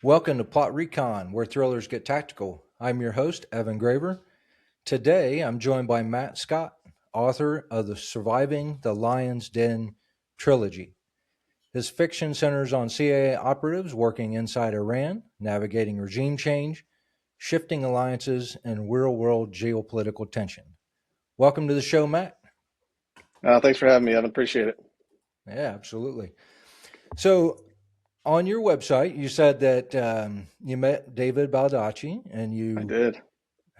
Welcome to Plot Recon, where thrillers get tactical. I'm your host, Evan Graver. Today, I'm joined by Matt Scott, author of the Surviving the Lion's Den trilogy. His fiction centers on CIA operatives working inside Iran, navigating regime change, shifting alliances, and real world geopolitical tension. Welcome to the show, Matt. Thanks for having me, Evan. Appreciate it. Yeah, absolutely. So, on your website, you said that you met David Baldacci and I you did.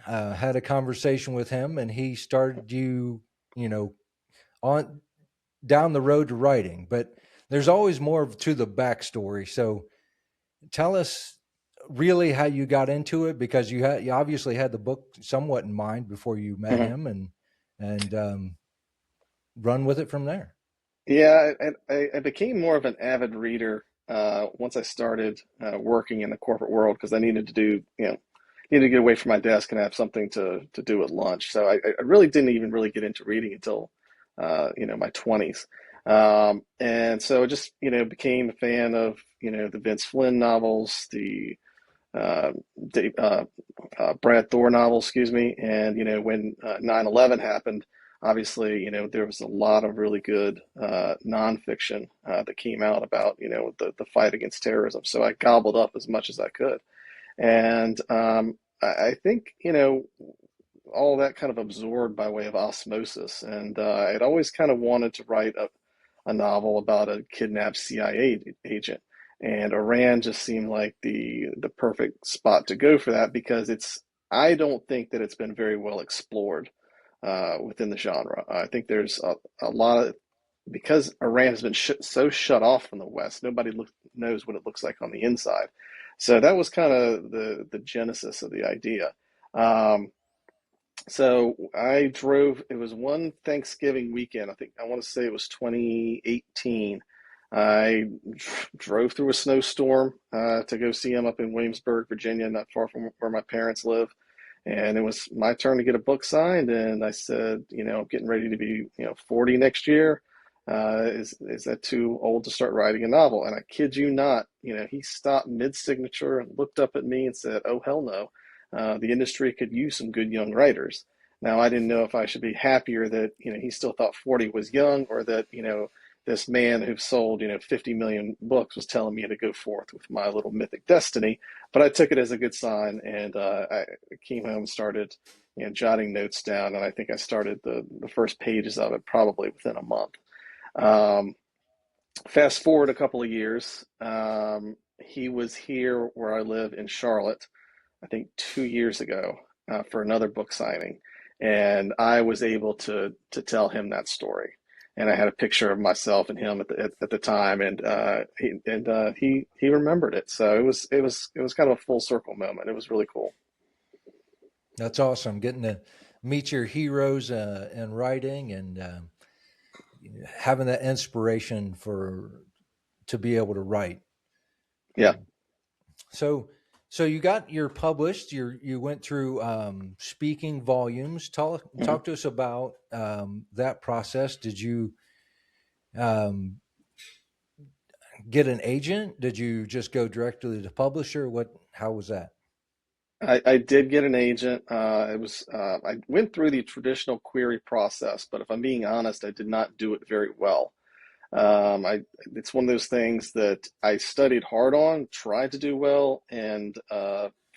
had a conversation with him, and he started you, you know, on down the road to writing. But there's always more to the backstory. So tell us really how you got into it, because you obviously had the book somewhat in mind before you met hmm him, and run with it from there. Yeah, I became more of an avid reader once I started working in the corporate world because I needed to needed to get away from my desk and have something to do at lunch. So I really didn't even really get into reading until my 20s. And so I just became a fan of the Vince Flynn novels, the uh, Dave, Brad Thor novel, excuse me. And, when 9/11 happened, obviously, there was a lot of really good nonfiction that came out about, the fight against terrorism. So I gobbled up as much as I could. And I think, all that kind of absorbed by way of osmosis. And I'd always kind of wanted to write a novel about a kidnapped CIA agent. And Iran just seemed like the perfect spot to go for that because I don't think that it's been very well explored within the genre. I think there's a lot of, because Iran has been so shut off from the West, knows what it looks like on the inside. So that was kind of the genesis of the idea. Um, so I drove, it was one Thanksgiving weekend. I want to say it was 2018. I drove through a snowstorm to go see him up in Williamsburg, Virginia, not far from where my parents live. And it was my turn to get a book signed. And I said, I'm getting ready to be, 40 next year. Is that too old to start writing a novel? And I kid you not, he stopped mid-signature and looked up at me and said, "Oh, hell no. The industry could use some good young writers." Now, I didn't know if I should be happier that, he still thought 40 was young, or that, this man who sold, 50 million books was telling me to go forth with my little mythic destiny. But I took it as a good sign, and I came home and started, jotting notes down. And I think I started the first pages of it probably within a month. Um, Fast forward a couple of years, he was here where I live in Charlotte, I think 2 years ago, for another book signing, and I was able to tell him that story. And I had a picture of myself and him at the time, and he remembered it. So it was kind of a full circle moment. It was really cool. That's awesome. Getting to meet your heroes in writing, and having that inspiration for to be able to write. Yeah. So, so you got your published. You went through speaking volumes. Mhm. Talk to us about that process. Did you um, get an agent? Did you just go directly to the publisher? What? How was that? I did get an agent. I went through the traditional query process, but if I'm being honest, I did not do it very well. It's one of those things that I studied hard on, tried to do well, and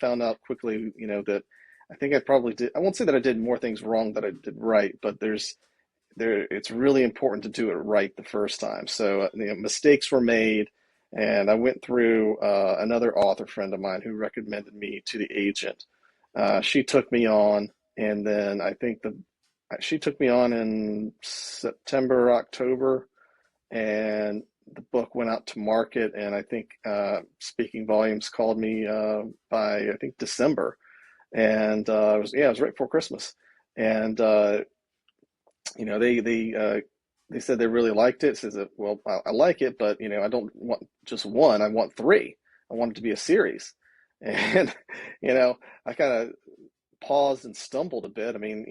found out quickly, that I think I probably did. I won't say that I did more things wrong than I did right, but it's really important to do it right the first time. So, mistakes were made, and I went through another author friend of mine who recommended me to the agent. She took me on, and then I think the she took me on in September, October, and the book went out to market. And I think Speaking Volumes called me by I think December, and it was right before Christmas, and they said they really liked it. Says that, well, I like it, but I don't want just one. I want three. I want it to be a series. And I kind of paused and stumbled a bit. I mean,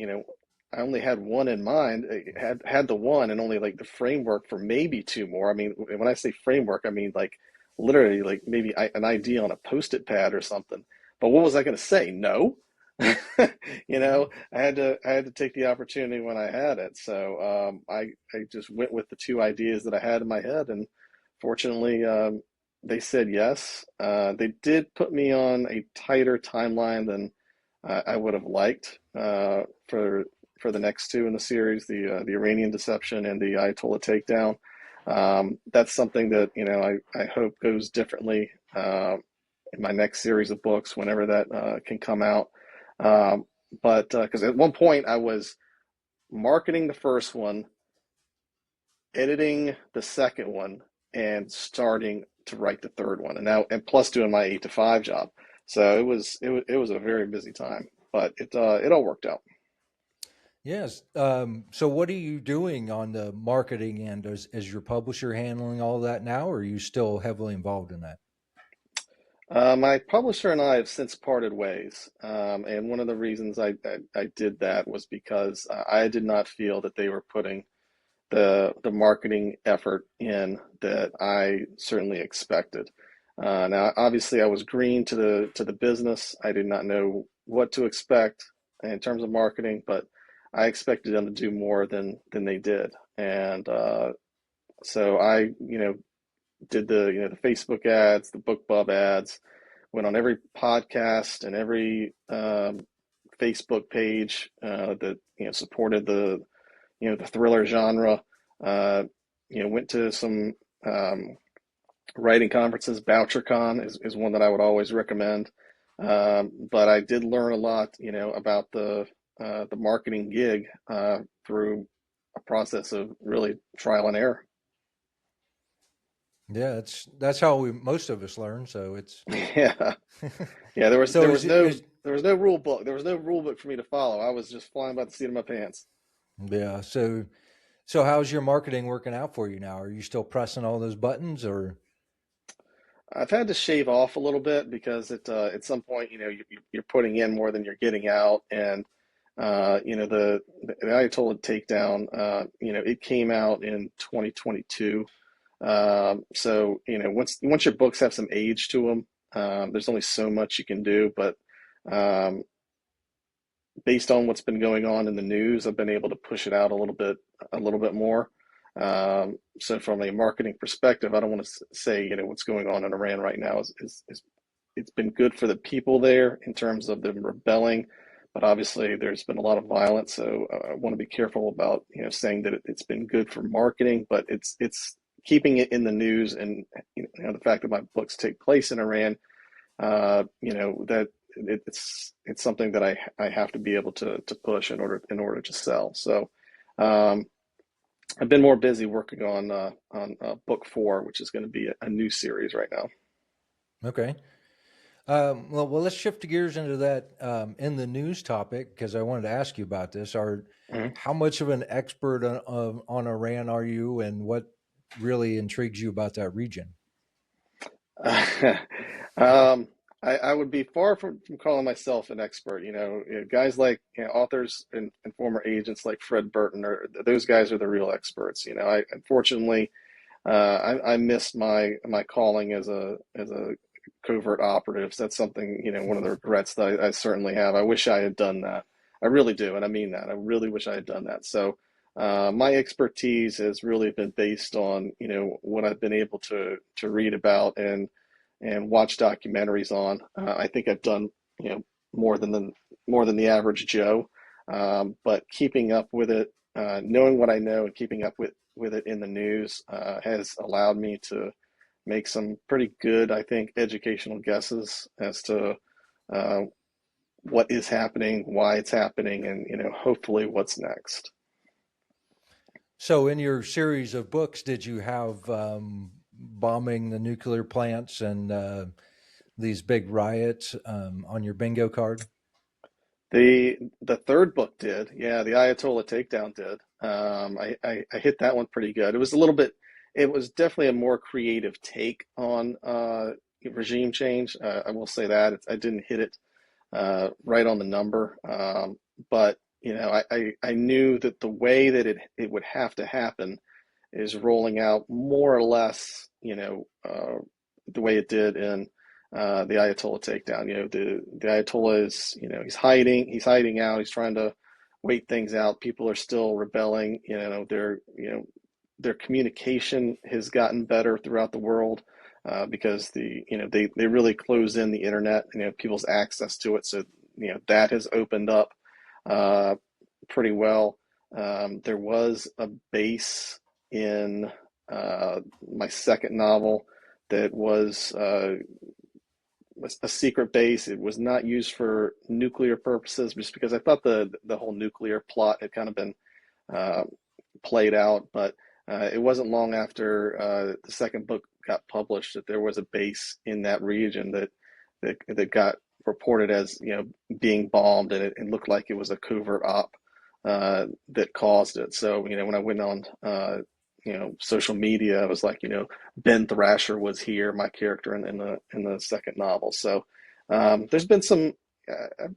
I only had one in mind. I had the one and only like the framework for maybe two more. I mean, when I say framework, I mean like literally like maybe an idea on a post-it pad or something. But what was I going to say? No. Yeah. I had to take the opportunity when I had it. So I just went with the two ideas that I had in my head, and fortunately, they said yes. They did put me on a tighter timeline than I would have liked for the next two in the series, the Iranian Deception and the Ayatollah Takedown. That's something that I hope goes differently in my next series of books whenever that can come out. Um, but because at one point I was marketing the first one, editing the second one, and starting to write the third one, and plus doing my 8 to 5 job. So it was a very busy time, but it all worked out. Yes. So what are you doing on the marketing end? Is your publisher handling all that now, or are you still heavily involved in that? My publisher and I have since parted ways, and one of the reasons I did that was because I did not feel that they were putting the marketing effort in that I certainly expected. Now, obviously, I was green to the business. I did not know what to expect in terms of marketing, but I expected them to do more than they did, and so I did the Facebook ads, the BookBub ads, went on every podcast and every Facebook page that supported the thriller genre. Uh, went to some um, writing conferences. BoucherCon is one that I would always recommend. But I did learn a lot, about the marketing gig through a process of really trial and error. Yeah, that's how we most of us learn. So it's Yeah, yeah. There was so there is was it no is there was no rule book. There was no rule book for me to follow. I was just flying by the seat of my pants. yeah. So how's your marketing working out for you now? Are you still pressing all those buttons, or I've had to shave off a little bit because at some point, you're putting in more than you're getting out, and the Ayatollah takedown, it came out in 2022. So once your books have some age to them, there's only so much you can do. But um, based on what's been going on in the news, I've been able to push it out a little bit more. So from a marketing perspective, I don't want to say what's going on in Iran right now is it's been good for the people there in terms of them rebelling, but obviously there's been a lot of violence. So I want to be careful about saying that it's been good for marketing, but it's keeping it in the news, and the fact that my books take place in Iran, that it's something that I have to be able to push in order to sell. So um, I've been more busy working on book four, which is going to be a new series right now. okay? Well, let's shift gears into that in the news topic because I wanted to ask you about this. Are Mhm. How much of an expert on Iran are you, and what really intrigues you about that region? um, I would be far from calling myself an expert. Guys like authors and former agents like Fred Burton, or those guys are the real experts. I unfortunately I miss my calling as a covert operative. So that's something, one of the regrets that I certainly have. I wish I had done that. I really do, and I mean that. I really wish I had done that. So my expertise has really been based on, what I've been able to read about and watch documentaries on. I think I've done, more than the average Joe. But keeping up with it, knowing what I know and keeping up with it in the news has allowed me to make some pretty good, I think, educational guesses as to uh, what is happening, why it's happening, and hopefully what's next. So, in your series of books, did you have bombing the nuclear plants and these big riots on your bingo card? The third book did, yeah, the Ayatollah Takedown did. I hit that one pretty good. It was a little bit, it was definitely a more creative take on regime change. I will say that I didn't hit it right on the number. But I knew that the way that it would have to happen is rolling out more or less, the way it did in the Ayatollah takedown. The Ayatollah is, he's hiding out. He's trying to wait things out. People are still rebelling. Their communication has gotten better throughout the world because they really close in the internet, people's access to it. So that has opened up uh, pretty well. There was a base in my second novel that was a secret base. It was not used for nuclear purposes, just because I thought the whole nuclear plot had kind of been uh, played out. But it wasn't long after the second book got published that there was a base in that region that got reported as being bombed, and it looked like it was a covert op that caused it. So when I went on social media, I was like, Ben Thrasher was here, my character in the second novel. So there's been some.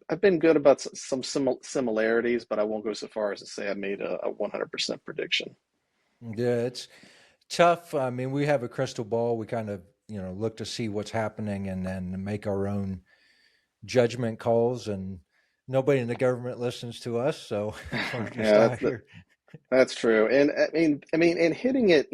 I've been good about some similarities, but I won't go so far as to say I made a 100% prediction. Yeah, it's tough. I mean, we have a crystal ball. We kind of, look to see what's happening and then make our own judgment calls. And nobody in the government listens to us, so we're just Yeah, out here. that's true. And and hitting it,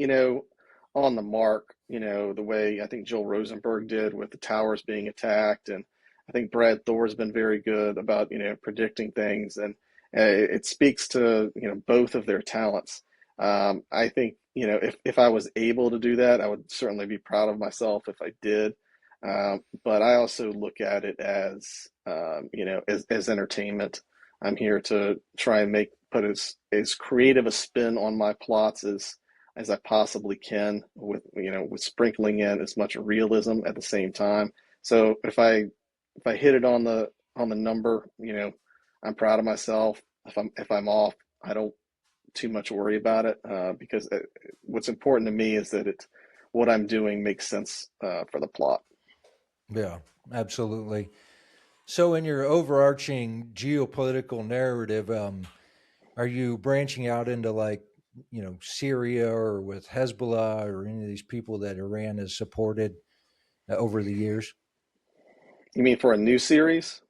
on the mark, the way I think Joel Rosenberg did with the towers being attacked, and I think Brad Thor's been very good about, predicting things, and it speaks to, both of their talents. I think, if I was able to do that, I would certainly be proud of myself if I did. But I also look at it as, as entertainment. I'm here to try and put as creative a spin on my plots as I possibly can, with sprinkling in as much realism at the same time. So if I hit it on the number, I'm proud of myself. If I'm off, I don't too much worry about it, because what's important to me is that what I'm doing makes sense for the plot. Yeah, absolutely. So, in your overarching geopolitical narrative, are you branching out into like, Syria or with Hezbollah or any of these people that Iran has supported over the years? You mean for a new series?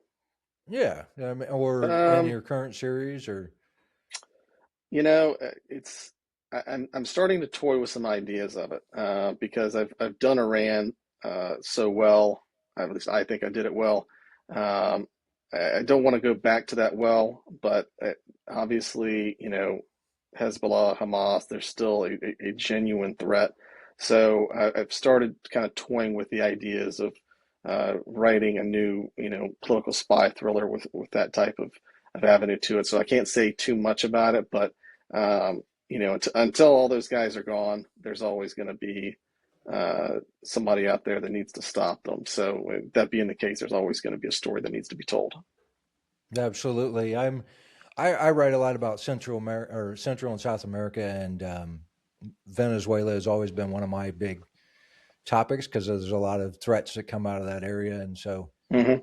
Yeah, I mean, or in Um, your current series, or it's I'm starting to toy with some ideas of it, because I've done Iran so well. At least I think I did it well. Um, I don't want to go back to that well, but obviously, Hezbollah, Hamas, they're still a genuine threat. So I've started kind of toying with the ideas of writing a new, political spy thriller with that type of avenue to it. So I can't say too much about it, but until all those guys are gone, there's always going to be somebody out there that needs to stop them. So that being the case, there's always going to be a story that needs to be told. absolutely. I write a lot about Central America or Central and South America, and Venezuela has always been one of my big topics because there's a lot of threats that come out of that area, and so Hmm.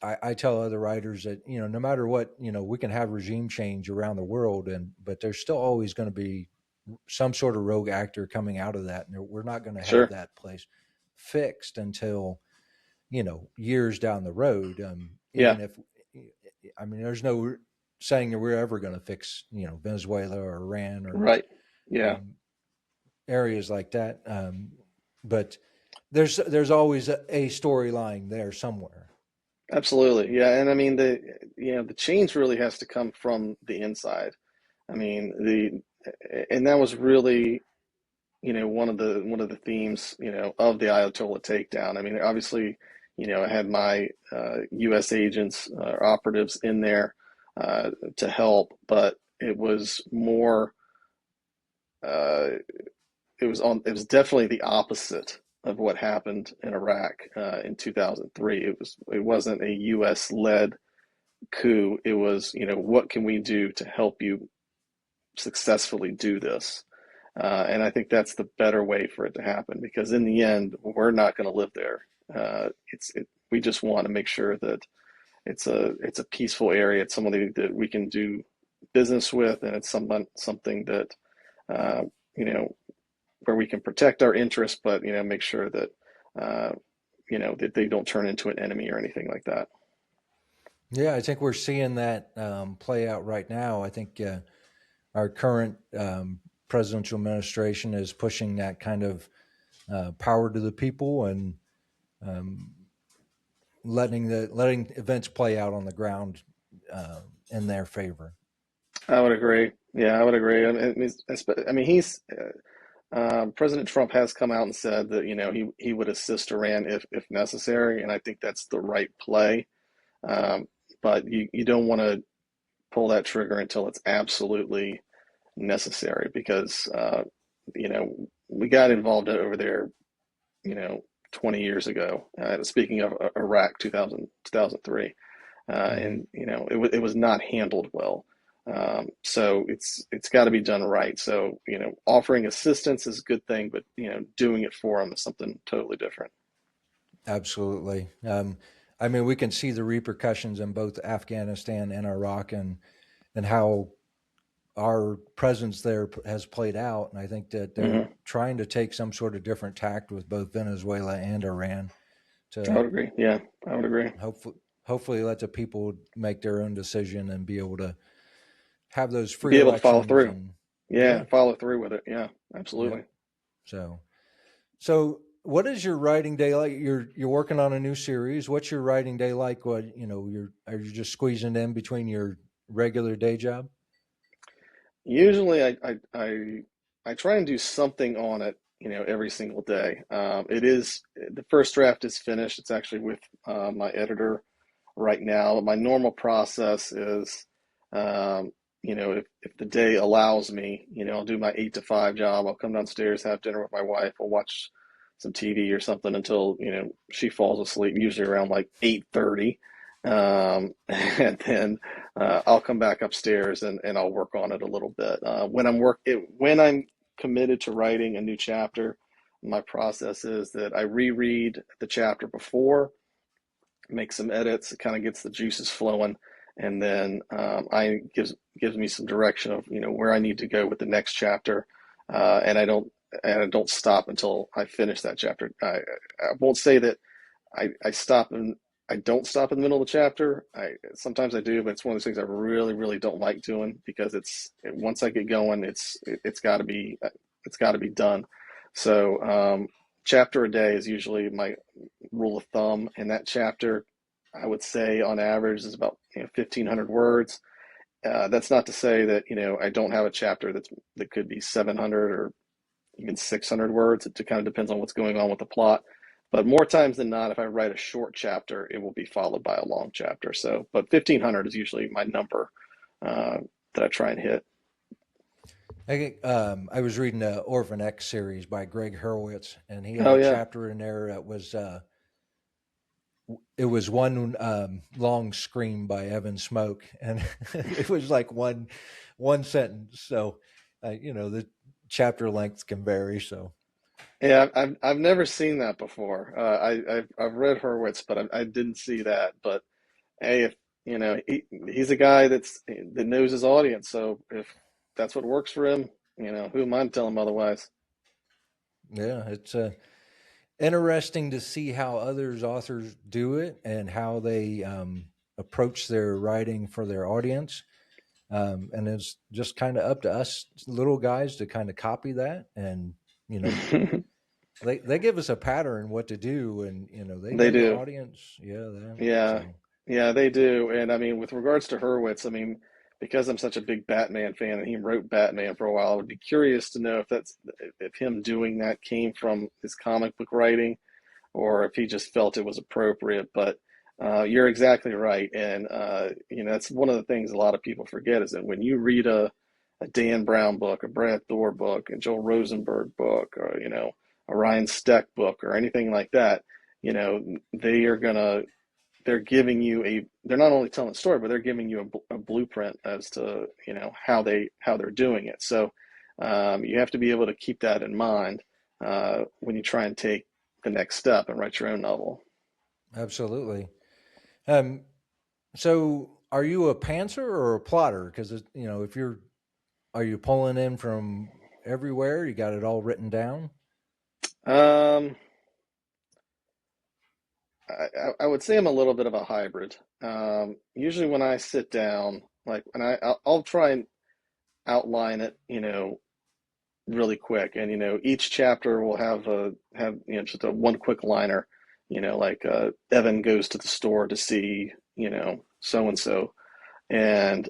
I tell other writers that no matter what, we can have regime change around the world, but there's still always going to be some sort of rogue actor coming out of that, and we're not going to have Sure. that place fixed until years down the road. Yeah. Even if I mean, there's no saying that we're ever going to fix Venezuela or Iran or Right. Yeah. um, areas like that. But there's always a storyline there somewhere. Absolutely. Yeah. And I mean the change really has to come from the inside. I mean and that was really one of the themes of the Ayatollah takedown. I mean, obviously, I had my U.S. agents operatives in there to help, but it was more. Uh, it was definitely the opposite of what happened in Iraq in 2003. It wasn't a U.S. led coup. It was, what can we do to help you successfully do this? And I think that's the better way for it to happen, because in the end, we're not going to live there. We just want to make sure that it's a peaceful area. It's somebody that we can do business with, and it's something that uh, you know where we can protect our interests, but make sure that uh, that they don't turn into an enemy or anything like that. Yeah, I think we're seeing that play out right now. I think our current presidential administration is pushing that kind of power to the people and um, letting events play out on the ground in their favor. I would agree. Yeah, I would agree. I mean, he's President Trump has come out and said that he would assist Iran if necessary, and I think that's the right play. Um, but you don't want to pull that trigger until it's absolutely necessary because we got involved over there, you know, 20 years ago. Speaking of Iraq, 2003, Hmm. and it was not handled well. So it's got to be done right. So offering assistance is a good thing, but doing it for them is something totally different. Absolutely. I mean, we can see the repercussions in both Afghanistan and Iraq, and how our presence there has played out. And I think that they're Hmm. trying to take some sort of different tact with both Venezuela and Iran I to would agree. Yeah, I would agree. hopefully let the people make their own decision and be able to have those free Be able to follow elections. through. And Yeah, yeah, follow through with it. Yeah, yeah. absolutely. So what is your writing day like? You're working on a new series. What's your writing day like? What you're are you just squeezing in between your regular day job? Usually, I try and do something on it, every single day. It is the first draft is finished. It's actually with my editor right now. My normal process is, if the day allows me, I'll do my 8 to 5 job. I'll come downstairs, have dinner with my wife. I'll watch some TV or something until, she falls asleep, usually around like 8:30. And then I'll come back upstairs and I'll work on it a little bit. When I'm committed to writing a new chapter, my process is that I reread the chapter before, make some edits. It kind of gets the juices flowing, and then I gives me some direction of where I need to go with the next chapter, and I don't stop until I finish that chapter. I won't say that I stop and I don't stop in the middle of the chapter. I sometimes I do, but it's one of those things I really really don't like doing because once I get going, it's got to be done. So chapter a day is usually my rule of thumb, and that chapter I would say on average is about 1,500 words. That's not to say that I don't have a chapter that could be 700 or even 600 words. It kind of depends on what's going on with the plot. But more times than not, if I write a short chapter, it will be followed by a long chapter. So, but 1,500 is usually my number uh, that I try and hit. I was reading the Orphan X series by Greg Hurwitz, and he had Oh a yeah, chapter in there that was it was one long scream by Evan Smoke, and it was like one sentence. So, the chapter length can vary. So, yeah. I've never seen that before. I've read Hurwitz, but I didn't see that. But hey, if he's a guy that knows his audience, so if that's what works for him, who am I to tell him otherwise? yeah, it's interesting to see how others authors do it and how they approach their writing for their audience. And it's just kind of up to us little guys to kind of copy that. And you know they give us a pattern what to do, and they They know the do. audience. Yeah, Yeah, so yeah, they do. And I mean, with regards to Hurwitz, I mean, because I'm such a big Batman fan and he wrote Batman for a while, I would be curious to know if him doing that came from his comic book writing or if he just felt it was appropriate. But you're exactly right. And that's one of the things a lot of people forget is that when you read a Dan Brown book, a Brad Thor book, a Joel Rosenberg book, or a Ryan Steck book, or anything like that, they are gonna they're not only telling a story, but they're giving you a blueprint as to how they're doing it. So you have to be able to keep that in mind when you try and take the next step and write your own novel. absolutely. Um, so are you a pantser or a plotter? Because if you're are you pulling in from everywhere? You got it all written down? Um, I would say I'm a little bit of a hybrid. Usually when I sit down, like, and I'll try and outline it, really quick. And, each chapter will have, just a one quick liner, like, Evan goes to the store to see, so and so. And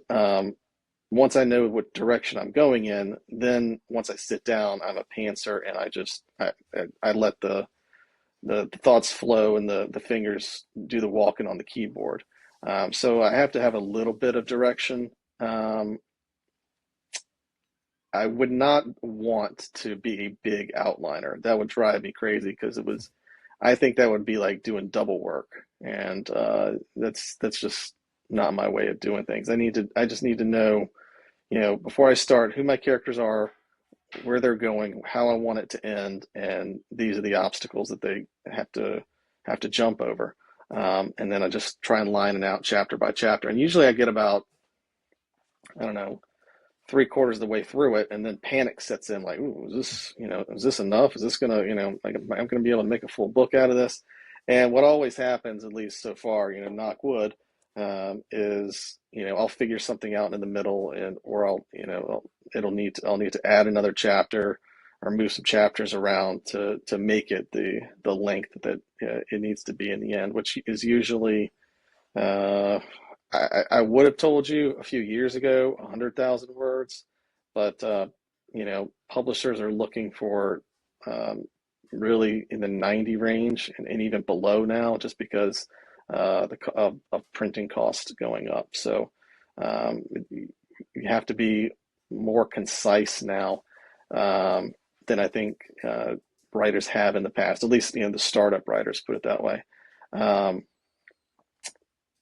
once I know what direction I'm going in, then once I sit down, I'm a pantser and I let the thoughts flow and the fingers do the walking on the keyboard. So I have to have a little bit of direction. Um, I would not want to be a big outliner. That would drive me crazy because I think that would be like doing double work, and that's just not my way of doing things. I just need to know, before I start, who my characters are, where they're going, how I want it to end, and these are the obstacles that they have to jump over. And then I just try and line it out chapter by chapter. And usually I get about, I don't know, three-quarters of the way through it, and then panic sets in. Like, ooh, is this enough? Is this gonna, like, I'm gonna be able to make a full book out of this? And what always happens, at least so far, knock wood, is, I'll figure something out in the middle, and or I'll need to add another chapter or move some chapters around to make it the length that it needs to be in the end, which is usually uh, I would have told you a few years ago, 100,000 words, but publishers are looking for um, really in the 90 range and even below now, just because of printing costs going up. So you have to be more concise now than I think writers have in the past. At least the startup writers, put it that way. Um,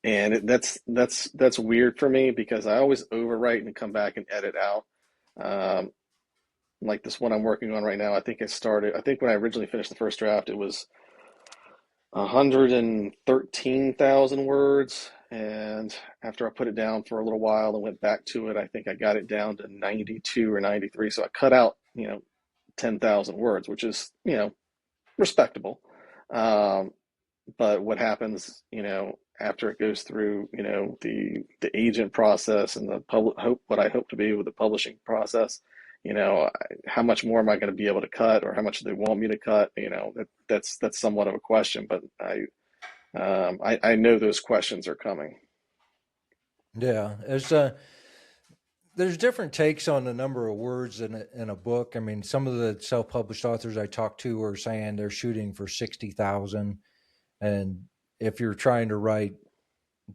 and that's weird for me because I always overwrite and come back and edit out. Um, like this one I'm working on right now, I think when I originally finished the first draft, it was 113,000 words. And after I put it down for a little while and went back to it, I think I got it down to 92 or 93. So I cut out, 10,000 words, which is, respectable. Um, but what happens, after it goes through, the agent process and the public hope, what I hope to be with the publishing process, how much more am I going to be able to cut, or how much do they want me to cut? That's somewhat of a question, but I know those questions are coming. Yeah, there's different takes on the number of words in a book. I mean, some of the self-published authors I talk to are saying they're shooting for 60,000, and if you're trying to write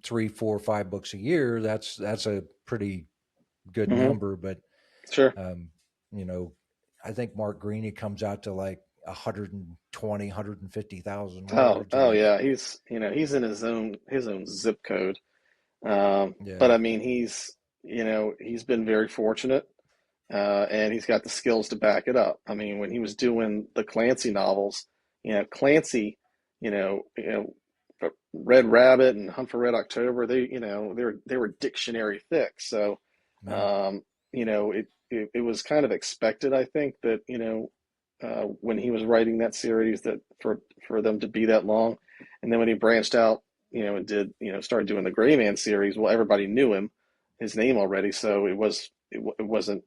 three, four, 5 books a year, that's a pretty good Hmm. number. But Sure. um, you know, I think Mark Greaney comes out to like 120, 150,000 words, and Oh it's yeah, he's in his own zip code. But yeah, I mean, he's been very fortunate, and he's got the skills to back it up. I mean, when he was doing the Clancy novels, Clancy, Red Rabbit and Hunt for Red October, they were dictionary thick. So, yeah, um, it was kind of expected, I think, that when he was writing that series, that for them to be that long, and then when he branched out, and did started doing the Gray Man series, well, everybody knew his name already, so it wasn't,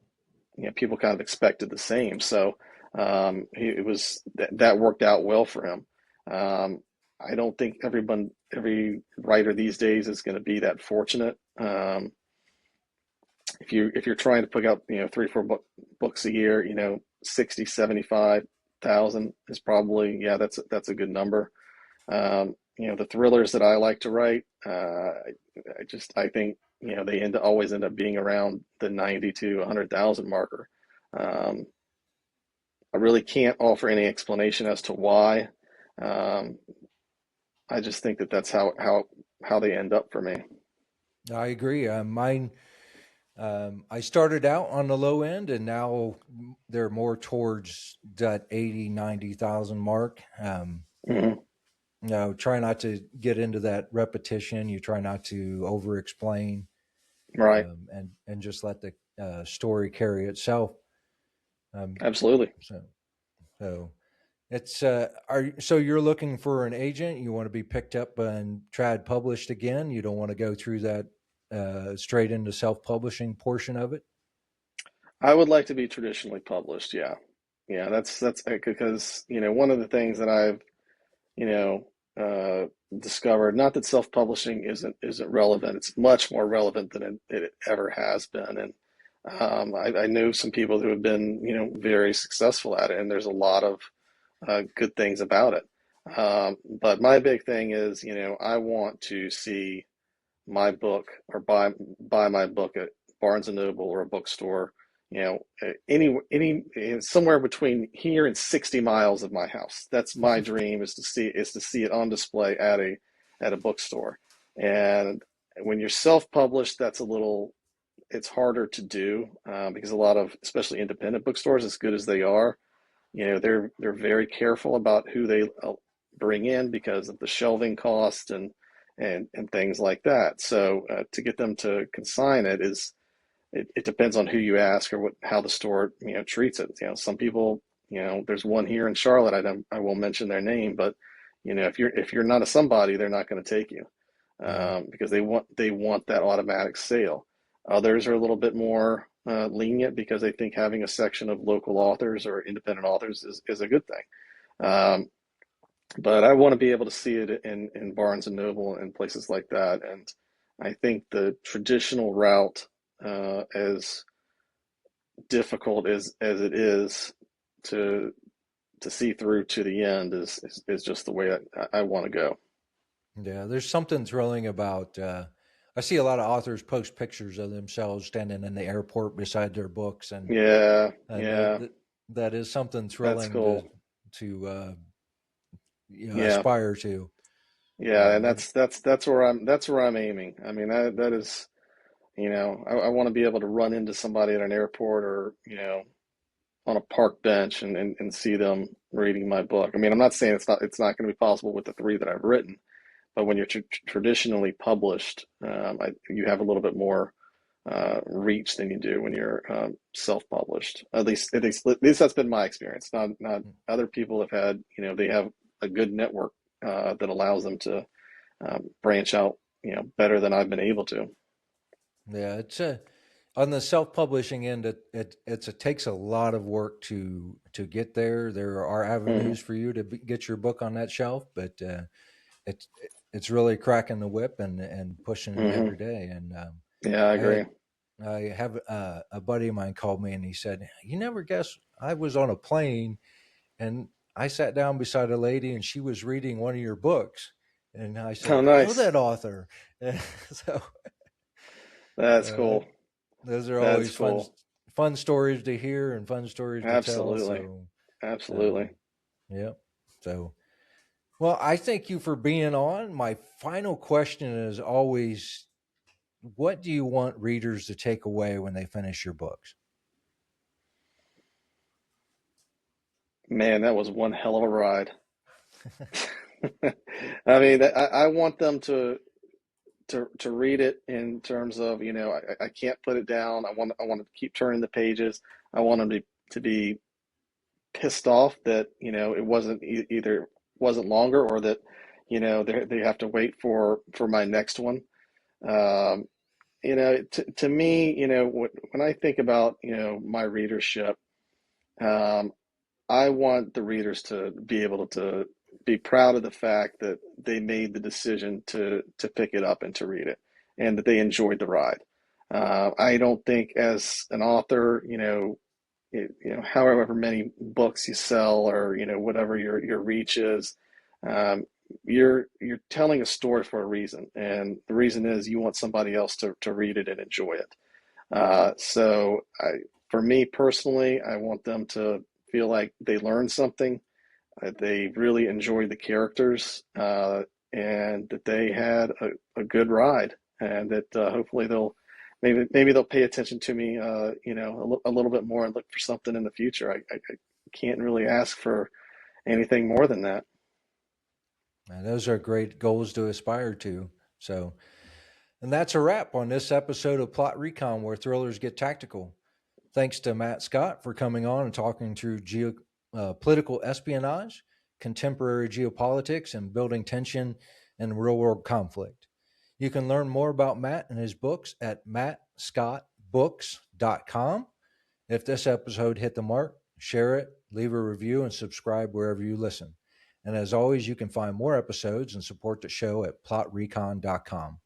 people kind of expected the same. So that worked out well for him. Um, I don't think every writer these days is going to be that fortunate. If you're trying to put out, three, four books a year, 60, 75,000 is probably, yeah, that's a good number. The thrillers that I like to write, I think, they always end up being around the 90 to 100,000 marker. Um, I really can't offer any explanation as to why. Um, I just think that that's how they end up for me. I agree. Mine, I started out on the low end, and now they're more towards that 80, 90,000 mark. Hmm. Try not to get into that repetition. You try not to over explain, Right. and just let the story carry itself. Um, Absolutely. so, so It's so you're looking for an agent. You want to be picked up and tried published again. You don't want to go through that straight into self publishing portion of it. I would like to be traditionally published. Yeah, yeah. That's because one of the things that I've you know discovered, not that self-publishing isn't relevant. It's much more relevant than it ever has been, and I know some people who have been very successful at it, and there's a lot of good things about it. But my big thing is, I want to see my book or buy my book at Barnes and Noble or a bookstore, any somewhere between here and 60 miles of my house. That's my dream, is to see it on display at a bookstore. And when you're self-published, it's harder to do because a lot of, especially independent bookstores, as good as they are, they're very careful about who they bring in because of the shelving cost and things like that. So to get them to consign it depends on who you ask or how the store treats it. Some people, there's one here in Charlotte. I won't mention their name, but if you're not a somebody, they're not going to take you Yeah. because they want that automatic sale. Others are a little bit more lenient because they think having a section of local authors or independent authors is a good thing. But I want to be able to see it in Barnes and Noble and places like that. And I think the traditional route, as difficult as it is to to see through to the end, is just the way I want to go. Yeah, there's something thrilling about. I see a lot of authors post pictures of themselves standing in the airport beside their books, Yeah, and yeah, that is something that's thrilling cool. to Yeah, aspire to. yeah, and I, that's where I'm aiming. I mean, that is, I want to be able to run into somebody at an airport or on a park bench and see them reading my book. I mean, I'm not saying it's not going to be possible with the three that I've written, but when you're traditionally published, you have a little bit more reach than you do when you're self-published. At least that's been my experience. Not other people have had. They have a good network that allows them to branch out, better than I've been able to. yeah, it's on the self-publishing end. It takes a lot of work to get there. There are Hmm. avenues for you to get your book on that shelf, but it's it's really cracking the whip and pushing it Hmm. every day. And Yeah, I I had agree. I have a buddy of mine called me and he said, "You never guess I was on a plane and I sat down beside a lady and she was reading one of your books." And I said, Oh, "I know nice. that author." So That's uh, cool. those are That's always cool. fun stories to hear and fun stories to tell. Absolutely. So Absolutely. um, yeah. So well, I thank you for being on. My final question is always, what do you want readers to take away when they finish your books? Man, that was one hell of a ride. I mean, I want them to read it in terms of, I can't put it down. I want to keep turning the pages. I want them to be pissed off that, it wasn't either wasn't longer or that, they have to wait for my next one. Um, to me, when I think about, my readership, um, I want the readers to be able to be proud of the fact that they made the decision to pick it up and to read it, and that they enjoyed the ride. I don't think as an author, however many books you sell or whatever your reach is, um, you're telling a story for a reason, and the reason is you want somebody else to read it and enjoy it. For me personally, I want them to feel like they learned something, that they really enjoyed the characters, and that they had a good ride, and that hopefully maybe they'll pay attention to me, a little bit more and look for something in the future. I can't really ask for anything more than that. And those are great goals to aspire to. So, and that's a wrap on this episode of Plot Recon, where thrillers get tactical. Thanks to Matt Scott for coming on and talking through political espionage, contemporary geopolitics, and building tension in real world conflict. You can learn more about Matt and his books at mattscottbooks.com. If this episode hit the mark, share it, leave a review, and subscribe wherever you listen. And as always, you can find more episodes and support the show at plotrecon.com.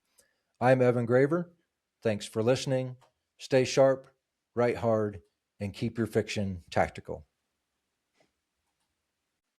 I'm Evan Graver. Thanks for listening. Stay sharp, write hard, and keep your fiction tactical.